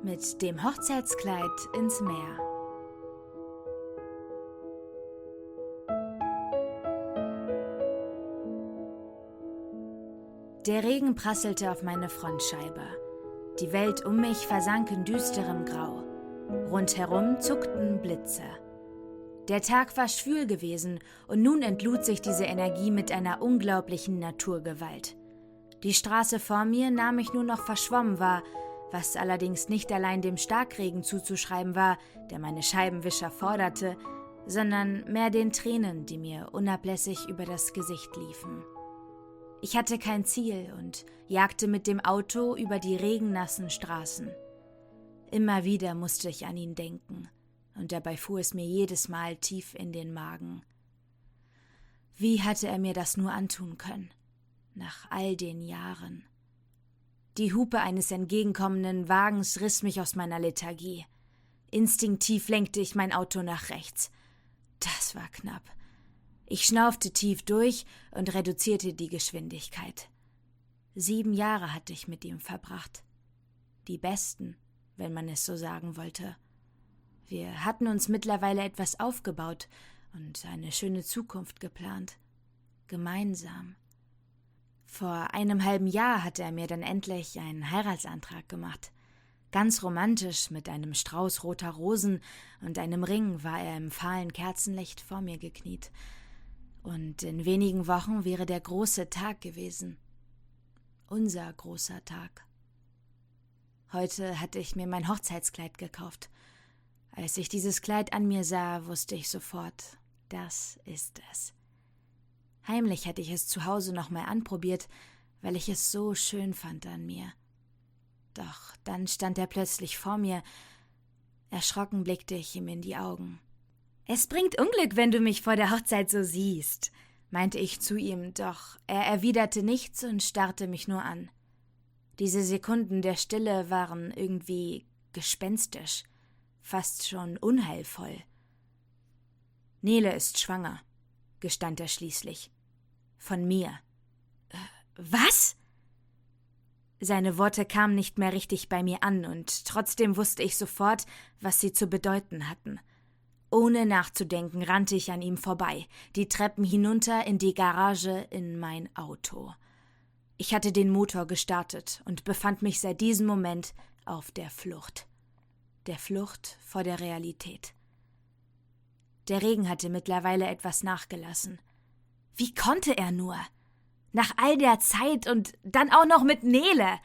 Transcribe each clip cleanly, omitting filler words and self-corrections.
Mit dem Hochzeitskleid ins Meer. Der Regen prasselte auf meine Frontscheibe. Die Welt um mich versank in düsterem Grau. Rundherum zuckten Blitze. Der Tag war schwül gewesen und nun entlud sich diese Energie mit einer unglaublichen Naturgewalt. Die Straße vor mir nahm ich nur noch verschwommen wahr, was allerdings nicht allein dem Starkregen zuzuschreiben war, der meine Scheibenwischer forderte, sondern mehr den Tränen, die mir unablässig über das Gesicht liefen. Ich hatte kein Ziel und jagte mit dem Auto über die regennassen Straßen. Immer wieder musste ich an ihn denken, und dabei fuhr es mir jedes Mal tief in den Magen. Wie hatte er mir das nur antun können, nach all den Jahren? Die Hupe eines entgegenkommenden Wagens riss mich aus meiner Lethargie. Instinktiv lenkte ich mein Auto nach rechts. Das war knapp. Ich schnaufte tief durch und reduzierte die Geschwindigkeit. 7 Jahre hatte ich mit ihm verbracht. Die besten, wenn man es so sagen wollte. Wir hatten uns mittlerweile etwas aufgebaut und eine schöne Zukunft geplant. Gemeinsam. Vor einem halben Jahr hatte er mir dann endlich einen Heiratsantrag gemacht. Ganz romantisch, mit einem Strauß roter Rosen und einem Ring war er im fahlen Kerzenlicht vor mir gekniet. Und in wenigen Wochen wäre der große Tag gewesen. Unser großer Tag. Heute hatte ich mir mein Hochzeitskleid gekauft. Als ich dieses Kleid an mir sah, wusste ich sofort, das ist es. Heimlich hatte ich es zu Hause noch mal anprobiert, weil ich es so schön fand an mir. Doch dann stand er plötzlich vor mir. Erschrocken blickte ich ihm in die Augen. »Es bringt Unglück, wenn du mich vor der Hochzeit so siehst«, meinte ich zu ihm, doch er erwiderte nichts und starrte mich nur an. Diese Sekunden der Stille waren irgendwie gespenstisch, fast schon unheilvoll. »Nele ist schwanger«, gestand er schließlich. »Von mir.« »Was?« Seine Worte kamen nicht mehr richtig bei mir an, und trotzdem wusste ich sofort, was sie zu bedeuten hatten. Ohne nachzudenken rannte ich an ihm vorbei, die Treppen hinunter in die Garage in mein Auto. Ich hatte den Motor gestartet und befand mich seit diesem Moment auf der Flucht. Der Flucht vor der Realität. Der Regen hatte mittlerweile etwas nachgelassen. Wie konnte er nur? Nach all der Zeit und dann auch noch mit Nele,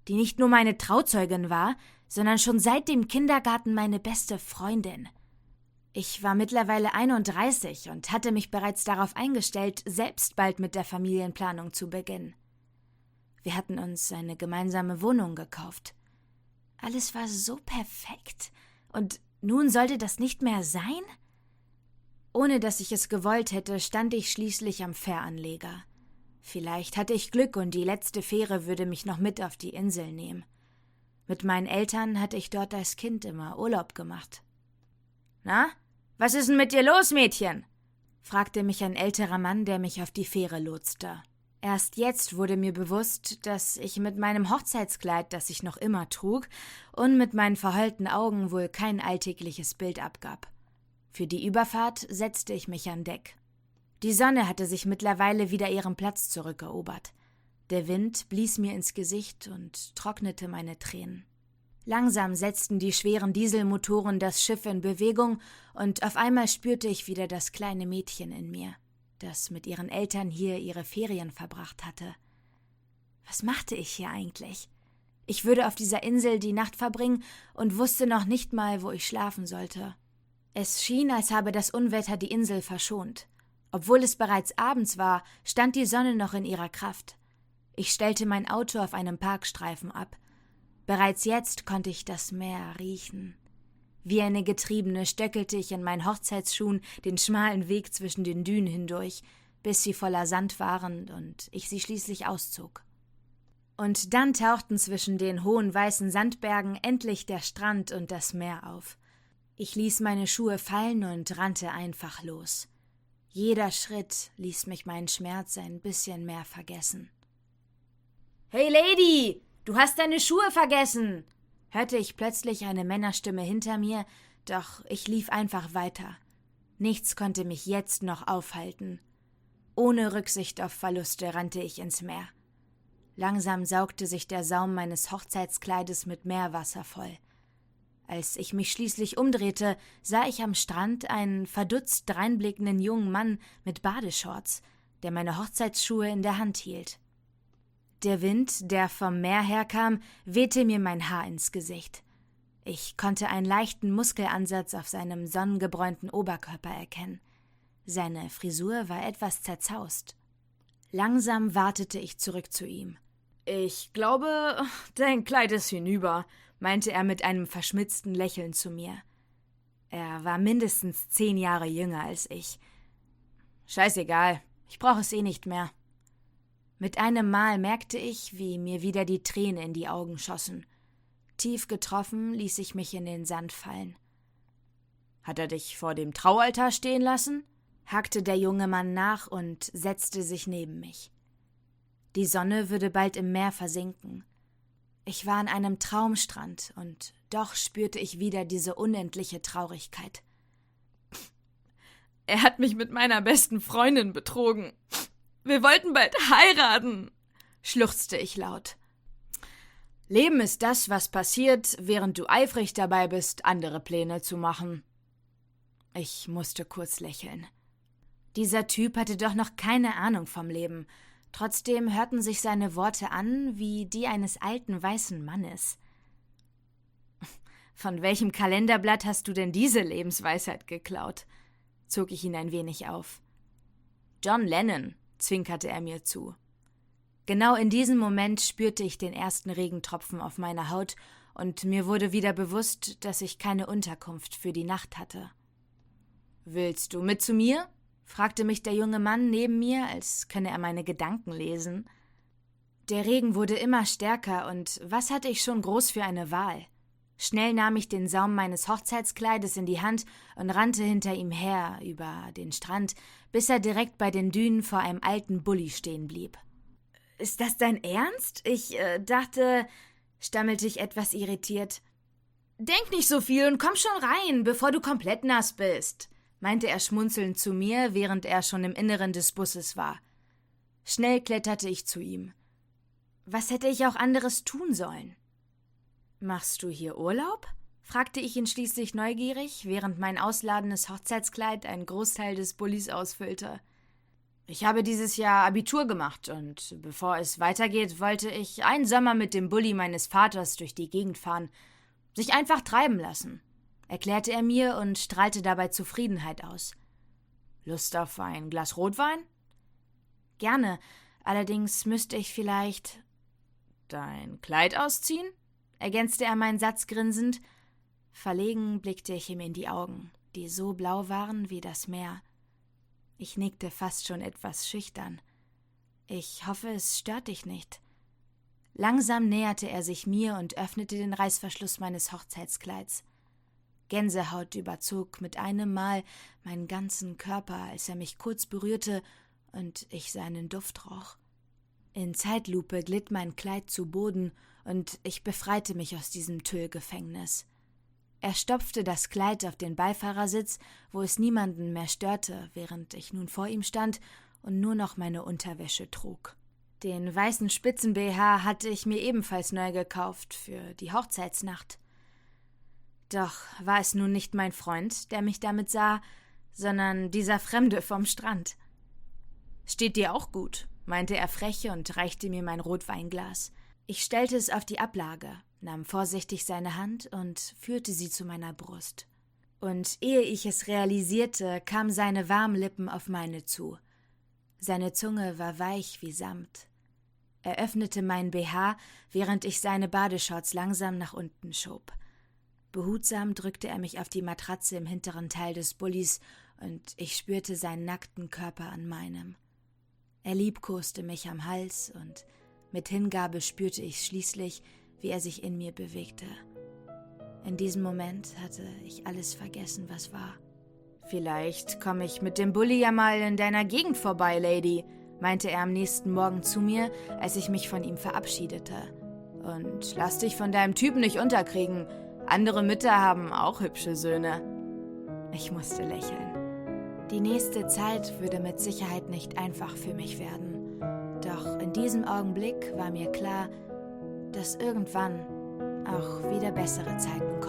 die nicht nur meine Trauzeugin war, sondern schon seit dem Kindergarten meine beste Freundin. Ich war mittlerweile 31 und hatte mich bereits darauf eingestellt, selbst bald mit der Familienplanung zu beginnen. Wir hatten uns eine gemeinsame Wohnung gekauft. Alles war so perfekt. Und nun sollte das nicht mehr sein? Ohne dass ich es gewollt hätte, stand ich schließlich am Fähranleger. Vielleicht hatte ich Glück und die letzte Fähre würde mich noch mit auf die Insel nehmen. Mit meinen Eltern hatte ich dort als Kind immer Urlaub gemacht. »Na, was ist denn mit dir los, Mädchen?« fragte mich ein älterer Mann, der mich auf die Fähre lotste. Erst jetzt wurde mir bewusst, dass ich mit meinem Hochzeitskleid, das ich noch immer trug, und mit meinen verheulten Augen wohl kein alltägliches Bild abgab. Für die Überfahrt setzte ich mich an Deck. Die Sonne hatte sich mittlerweile wieder ihren Platz zurückerobert. Der Wind blies mir ins Gesicht und trocknete meine Tränen. Langsam setzten die schweren Dieselmotoren das Schiff in Bewegung und auf einmal spürte ich wieder das kleine Mädchen in mir, das mit ihren Eltern hier ihre Ferien verbracht hatte. Was machte ich hier eigentlich? Ich würde auf dieser Insel die Nacht verbringen und wusste noch nicht mal, wo ich schlafen sollte. Es schien, als habe das Unwetter die Insel verschont. Obwohl es bereits abends war, stand die Sonne noch in ihrer Kraft. Ich stellte mein Auto auf einem Parkstreifen ab. Bereits jetzt konnte ich das Meer riechen. Wie eine Getriebene stöckelte ich in meinen Hochzeitsschuhen den schmalen Weg zwischen den Dünen hindurch, bis sie voller Sand waren und ich sie schließlich auszog. Und dann tauchten zwischen den hohen weißen Sandbergen endlich der Strand und das Meer auf. Ich ließ meine Schuhe fallen und rannte einfach los. Jeder Schritt ließ mich meinen Schmerz ein bisschen mehr vergessen. »Hey Lady, du hast deine Schuhe vergessen«, hörte ich plötzlich eine Männerstimme hinter mir, doch ich lief einfach weiter. Nichts konnte mich jetzt noch aufhalten. Ohne Rücksicht auf Verluste rannte ich ins Meer. Langsam saugte sich der Saum meines Hochzeitskleides mit Meerwasser voll. Als ich mich schließlich umdrehte, sah ich am Strand einen verdutzt dreinblickenden jungen Mann mit Badeshorts, der meine Hochzeitsschuhe in der Hand hielt. Der Wind, der vom Meer herkam, wehte mir mein Haar ins Gesicht. Ich konnte einen leichten Muskelansatz auf seinem sonnengebräunten Oberkörper erkennen. Seine Frisur war etwas zerzaust. Langsam watete ich zurück zu ihm. »Ich glaube, dein Kleid ist hinüber«, meinte er mit einem verschmitzten Lächeln zu mir. Er war mindestens 10 Jahre jünger als ich. »Scheißegal, ich brauche es eh nicht mehr.« Mit einem Mal merkte ich, wie mir wieder die Tränen in die Augen schossen. Tief getroffen ließ ich mich in den Sand fallen. »Hat er dich vor dem Traualtar stehen lassen?« hakte der junge Mann nach und setzte sich neben mich. Die Sonne würde bald im Meer versinken. Ich war an einem Traumstrand und doch spürte ich wieder diese unendliche Traurigkeit. »Er hat mich mit meiner besten Freundin betrogen. Wir wollten bald heiraten«, schluchzte ich laut. »Leben ist das, was passiert, während du eifrig dabei bist, andere Pläne zu machen.« Ich musste kurz lächeln. Dieser Typ hatte doch noch keine Ahnung vom Leben. Trotzdem hörten sich seine Worte an wie die eines alten weißen Mannes. »Von welchem Kalenderblatt hast du denn diese Lebensweisheit geklaut?« zog ich ihn ein wenig auf. »John Lennon«, zwinkerte er mir zu. Genau in diesem Moment spürte ich den ersten Regentropfen auf meiner Haut und mir wurde wieder bewusst, dass ich keine Unterkunft für die Nacht hatte. »Willst du mit zu mir?« fragte mich der junge Mann neben mir, als könne er meine Gedanken lesen. Der Regen wurde immer stärker, und was hatte ich schon groß für eine Wahl? Schnell nahm ich den Saum meines Hochzeitskleides in die Hand und rannte hinter ihm her über den Strand, bis er direkt bei den Dünen vor einem alten Bulli stehen blieb. »Ist das dein Ernst? Ich dachte«, stammelte ich etwas irritiert. »Denk nicht so viel und komm schon rein, bevor du komplett nass bist«, meinte er schmunzelnd zu mir, während er schon im Inneren des Busses war. Schnell kletterte ich zu ihm. Was hätte ich auch anderes tun sollen? »Machst du hier Urlaub?« fragte ich ihn schließlich neugierig, während mein ausladendes Hochzeitskleid einen Großteil des Bullis ausfüllte. »Ich habe dieses Jahr Abitur gemacht und bevor es weitergeht, wollte ich einen Sommer mit dem Bulli meines Vaters durch die Gegend fahren, sich einfach treiben lassen«, erklärte er mir und strahlte dabei Zufriedenheit aus. »Lust auf ein Glas Rotwein?« »Gerne, allerdings müsste ich vielleicht...« »Dein Kleid ausziehen?« ergänzte er meinen Satz grinsend. Verlegen blickte ich ihm in die Augen, die so blau waren wie das Meer. Ich nickte fast schon etwas schüchtern. »Ich hoffe, es stört dich nicht.« Langsam näherte er sich mir und öffnete den Reißverschluss meines Hochzeitskleids. Gänsehaut überzog mit einem Mal meinen ganzen Körper, als er mich kurz berührte und ich seinen Duft roch. In Zeitlupe glitt mein Kleid zu Boden und ich befreite mich aus diesem Tüllgefängnis. Er stopfte das Kleid auf den Beifahrersitz, wo es niemanden mehr störte, während ich nun vor ihm stand und nur noch meine Unterwäsche trug. Den weißen Spitzen-BH hatte ich mir ebenfalls neu gekauft für die Hochzeitsnacht. Doch war es nun nicht mein Freund, der mich damit sah, sondern dieser Fremde vom Strand. »Steht dir auch gut«, meinte er frech und reichte mir mein Rotweinglas. Ich stellte es auf die Ablage, nahm vorsichtig seine Hand und führte sie zu meiner Brust. Und ehe ich es realisierte, kamen seine warmen Lippen auf meine zu. Seine Zunge war weich wie Samt. Er öffnete meinen BH, während ich seine Badeshorts langsam nach unten schob. Behutsam drückte er mich auf die Matratze im hinteren Teil des Bullis und ich spürte seinen nackten Körper an meinem. Er liebkoste mich am Hals und mit Hingabe spürte ich schließlich, wie er sich in mir bewegte. In diesem Moment hatte ich alles vergessen, was war. »Vielleicht komme ich mit dem Bulli ja mal in deiner Gegend vorbei, Lady«, meinte er am nächsten Morgen zu mir, als ich mich von ihm verabschiedete. Und lass dich von deinem Typen nicht unterkriegen. Andere Mütter haben auch hübsche Söhne. Ich musste lächeln. Die nächste Zeit würde mit Sicherheit nicht einfach für mich werden. Doch in diesem Augenblick war mir klar, dass irgendwann auch wieder bessere Zeiten